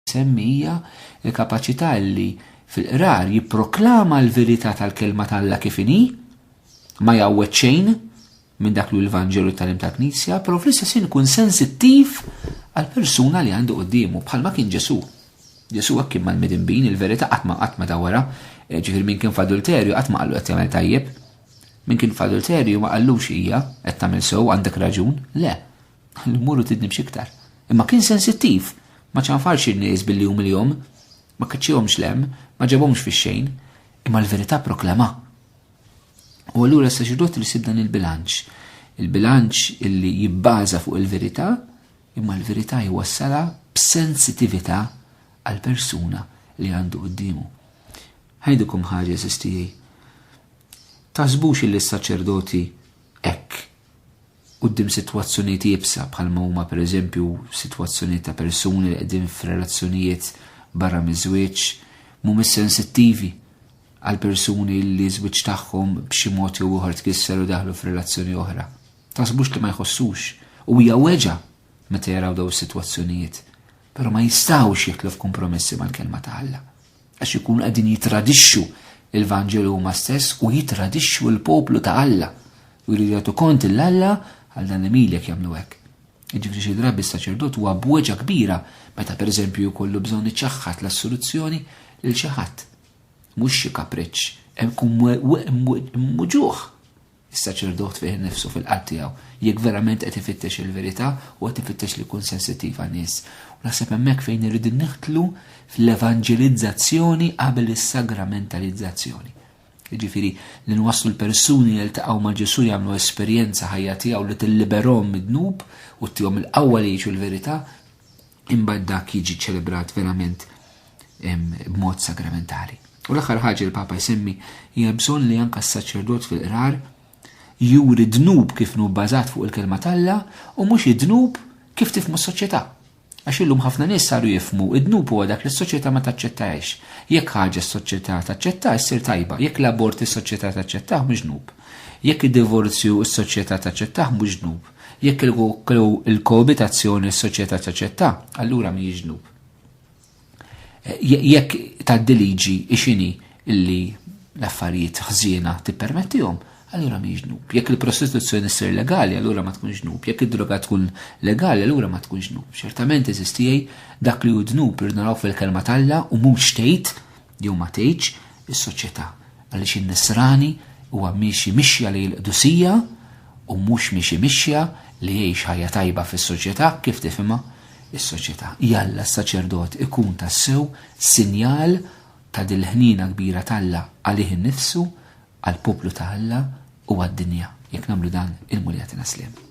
semmija il-kapaċità li fil-qrar jipproklama l-verità tal-kelma tal-Alla kif inhi, ma jgħawweġ xejn minn dak li l-Evanġelu tal-im ta' Knisja, però fl-istess ħin ikun sensittiv għall-persuna li għandu qudiemu bħalma kien Ġesu. Ġesu hekk kien mal-midinbin il-verità qatt ma ta' wara, ġifier min kien f'adulterju qatt ma qallu qed jagħmel tajjeb. Min kien f'adulterju ma qallux hija qed tagħmel sew għandek raġun, le. L-umuru tidnib xiktar. Imma kien sensittiv, ma ċanfarx in-nies billi miljom, ma kaċċihomx lem, ma ġabhomx fix-xejn, imma l-verità proklama. U allura s-saċerdot li sib dan il-bilanċ illi jibbaża fuq il-verità, imma l-verità jwassala b'sensitività għal-persuna li għandu quddiemu. Ħajdukom ħaġa eżistijaj. Taħsbux illi s-saċerdoti hekk qudiem sitwazzjonijiet jibsa bħalma huma pereżempju sitwazzjonijiet ta' persuni li qegħdin f'relazzjonijiet barra miż-żwieġ mhumiex sensittivi għal persuni li żwieġ tagħhom b'xi mod jew ieħor tkisser u daħlu f'relazzjoni oħra. Taħsbux li ma jħossux u hija weġa meta jaraw dawn is-sitwazzjonijiet, però ma jistgħux jidħlu f'kompromessi mal-kelma ta' Alla għax ikunu qegħdin jitradixxu l-Evanġelu huma stess u jitradixxu l-poplu ta' Alla u jridu jagħtu kont l-Alla għal dan Emilja jagħmlu hekk. Jiġifieri xi drabi s-saċerdot huwa b'weġa kbira meta pereżempju jkollu bżonn iċaħħad l-assoluzzjoni lil xi ħadd. Mhux xi kapriċċ, hemm muġuħ is-saċerdot fih innifsu fil-qalb tiegħu jekk verament qed ifittex il-verità u qed ifittex li jkun sensittiv għan-nies. U naħseb hemmhekk fejn irridu nieħdlu fl-evanġelizzazzjoni qabel is-sagramentalizzazzjoni. Jiġifieri li nwasslu l-persuni li ltaqgħu ma' Ġesu jagħmlu esperjenza ħajja tiegħu li tilliberhom mid-dnub u tihom il-qawwa li jgħixu l-verità imbagħad dak jiġi ċelebrat verament b'mod sagramentali. U l-aħħar ħaġa l-Papa jsemmi hija bżonn li anke s-saċerdot fil-qrar juri dnub kif nu bbażat fuq il-kelma tal-Alla u mhux id-dnub kif tifhmu s-soċjetà. Għax illum ħafna nies saru jifhmu id-dnub huwa dak li s-soċjetà ma taċċettahx. Jekk ħaġa s-soċjetà taċċetta ssir tajba, jekk l-abort is-soċjetà taċċettah mhux dnub. Jekk id-divorzju s-soċjetà taċċettah mhux dnub. Jekk il-koabitazzjoni s-soċjetà taċċettah, allura mhijiex dnub. Jekk tgħaddi liġi ixini illi l-affarijiet ħżiena tippermettihom, allura mhijiex dnub. Jekk il-prostituzzjoni ssir legali, allura ma tkunx dnub. Jekk id-droga tkun legali, allura ma tkunx dnub. Ċertament eżistijaj dak li hu dnub irid naraw fil-kelma tal-Alla u mhux tgħid jew ma tgħidx is-soċjetà. Għaliex in-nisrani huwa miexi mixja lejn il-qdusija u mhux miexi mixja li jgħix ħajja tajba fis-soċjetà kif tifhimha is-soċjetà. Jalla s-saċerdot ikun tassew sinjal ta' dil-ħnina kbira tal-Alla għalih innifsu, għal-poplu ta' Alla u għad-dinja. Jekk nagħmlu dan il-muljatina slim.